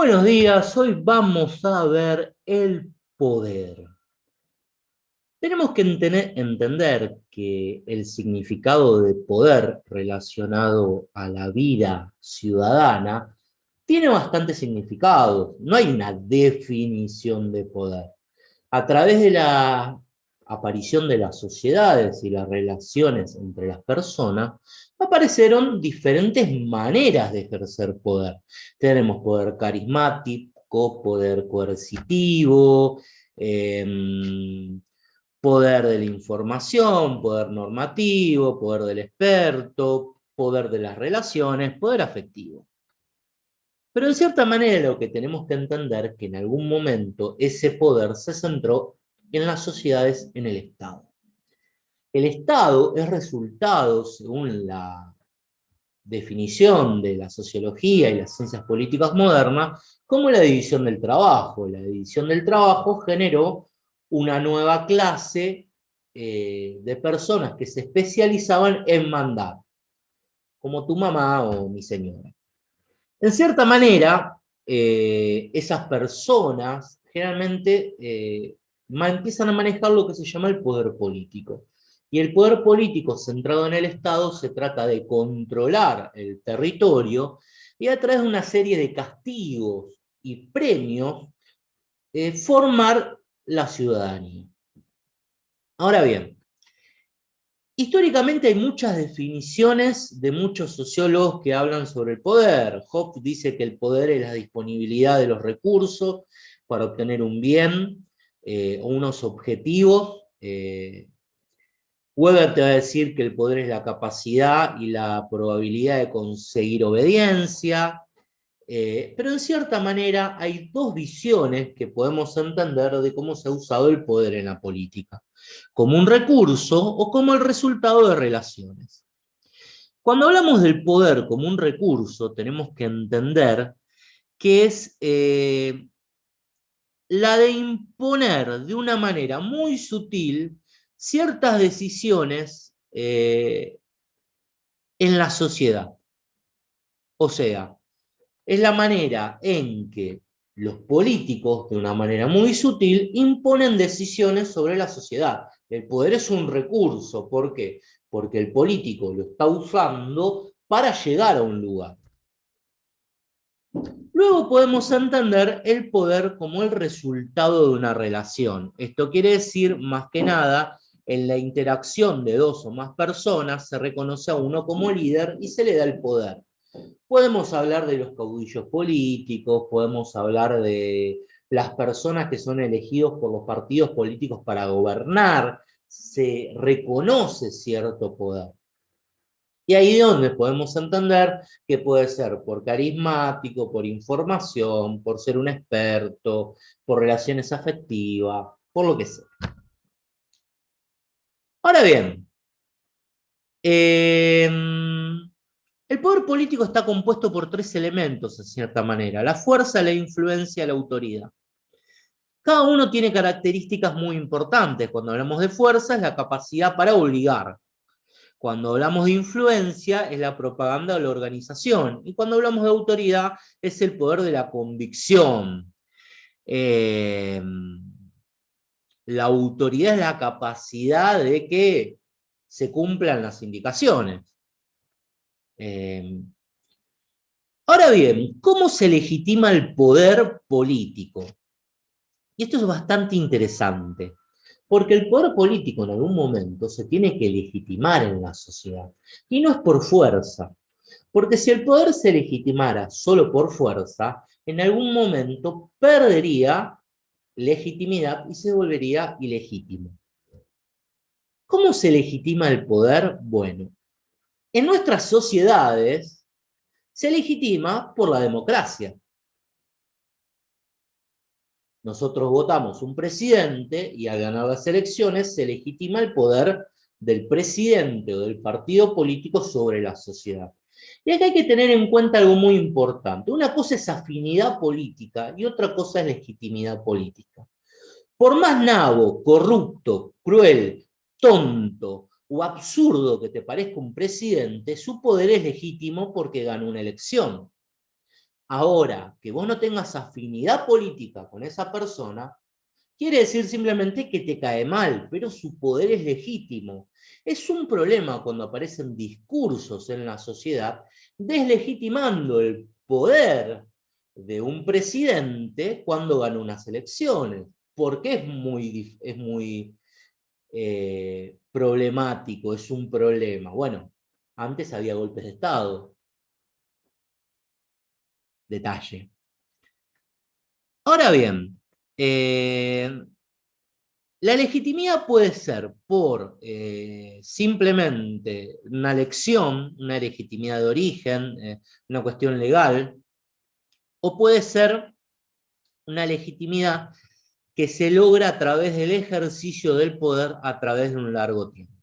Buenos días, hoy vamos a ver el poder. Tenemos que entender que el significado de poder relacionado a la vida ciudadana tiene bastantes significados. No hay una definición de poder. A través de la aparición de las sociedades y las relaciones entre las personas, aparecieron diferentes maneras de ejercer poder. Tenemos poder carismático, poder coercitivo, poder de la información, poder normativo, poder del experto, poder de las relaciones, poder afectivo. Pero en cierta manera lo que tenemos que entender es que en algún momento ese poder se centró en las sociedades, en el Estado. El Estado es resultado, según la definición de la sociología y las ciencias políticas modernas, como la división del trabajo. La división del trabajo generó una nueva clase de personas que se especializaban en mandar, como tu mamá o mi señora. En cierta manera, esas personas generalmente empiezan a manejar lo que se llama el poder político. Y el poder político centrado en el Estado se trata de controlar el territorio y a través de una serie de castigos y premios formar la ciudadanía. Ahora bien, históricamente hay muchas definiciones de muchos sociólogos que hablan sobre el poder. Hobbes dice que el poder es la disponibilidad de los recursos para obtener un bien o unos objetivos. Weber te va a decir que el poder es la capacidad y la probabilidad de conseguir obediencia. Pero en cierta manera hay dos visiones que podemos entender de cómo se ha usado el poder en la política, como un recurso o como el resultado de relaciones. Cuando hablamos del poder como un recurso, tenemos que entender que es la de imponer de una manera muy sutil ciertas decisiones en la sociedad. O sea, es la manera en que los políticos, de una manera muy sutil, imponen decisiones sobre la sociedad. El poder es un recurso, ¿por qué? Porque el político lo está usando para llegar a un lugar. Luego podemos entender el poder como el resultado de una relación. Esto quiere decir, más que nada, en la interacción de dos o más personas se reconoce a uno como líder y se le da el poder. Podemos hablar de los caudillos políticos, podemos hablar de las personas que son elegidos por los partidos políticos para gobernar, se reconoce cierto poder. Y ahí es donde podemos entender que puede ser por carismático, por información, por ser un experto, por relaciones afectivas, por lo que sea. Ahora bien, el poder político está compuesto por tres elementos, en cierta manera: la fuerza, la influencia, la autoridad. Cada uno tiene características muy importantes. Cuando hablamos de fuerza es la capacidad para obligar. Cuando hablamos de influencia es la propaganda o la organización. Y cuando hablamos de autoridad es el poder de la convicción. Eh, la autoridad es la capacidad de que se cumplan las indicaciones. Ahora bien, ¿cómo se legitima el poder político? Y esto es bastante interesante, porque el poder político en algún momento se tiene que legitimar en la sociedad, y no es por fuerza, porque si el poder se legitimara solo por fuerza, en algún momento perdería legitimidad y se volvería ilegítimo. ¿Cómo se legitima el poder? Bueno, en nuestras sociedades se legitima por la democracia. Nosotros votamos un presidente y al ganar las elecciones se legitima el poder del presidente o del partido político sobre la sociedad. Y acá hay que tener en cuenta algo muy importante. Una cosa es afinidad política y otra cosa es legitimidad política. Por más nabo, corrupto, cruel, tonto o absurdo que te parezca un presidente, su poder es legítimo porque ganó una elección. Ahora, que vos no tengas afinidad política con esa persona, quiere decir simplemente que te cae mal, pero su poder es legítimo. Es un problema cuando aparecen discursos en la sociedad deslegitimando el poder de un presidente cuando gana unas elecciones, porque es muy problemático, es un problema. Bueno, antes había golpes de Estado, detalle. Ahora bien, la legitimidad puede ser por simplemente una elección, una legitimidad de origen, una cuestión legal, o puede ser una legitimidad que se logra a través del ejercicio del poder a través de un largo tiempo.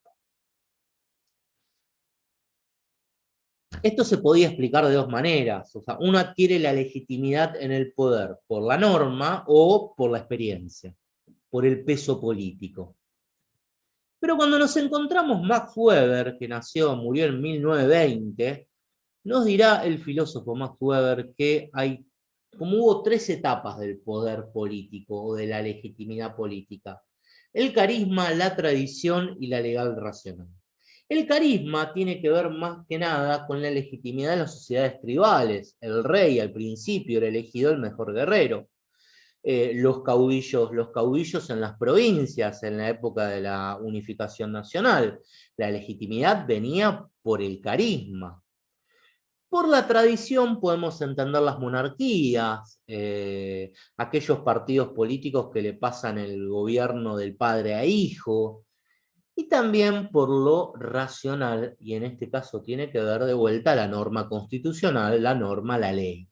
Esto se podía explicar de dos maneras. O sea, uno adquiere la legitimidad en el poder por la norma o por la experiencia, por el peso político. Pero cuando nos encontramos Max Weber, que murió en 1920, nos dirá el filósofo Max Weber que como hubo tres etapas del poder político o de la legitimidad política: el carisma, la tradición y la legal racional. El carisma tiene que ver más que nada con la legitimidad de las sociedades tribales. El rey al principio era elegido el mejor guerrero. Los caudillos en las provincias en la época de la unificación nacional. La legitimidad venía por el carisma. Por la tradición podemos entender las monarquías, aquellos partidos políticos que le pasan el gobierno del padre a hijo, y también por lo racional, y en este caso tiene que ver de vuelta la norma constitucional, la norma, la ley,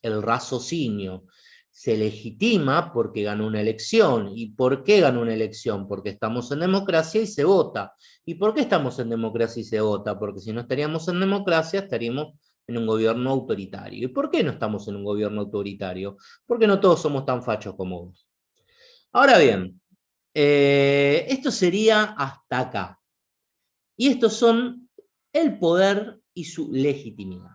el raciocinio. Se legitima porque ganó una elección. ¿Y por qué ganó una elección? Porque estamos en democracia y se vota. ¿Y por qué estamos en democracia y se vota? Porque si no estaríamos en democracia, estaríamos en un gobierno autoritario. ¿Y por qué no estamos en un gobierno autoritario? Porque no todos somos tan fachos como vos. Ahora bien, esto sería hasta acá. Y estos son el poder y su legitimidad.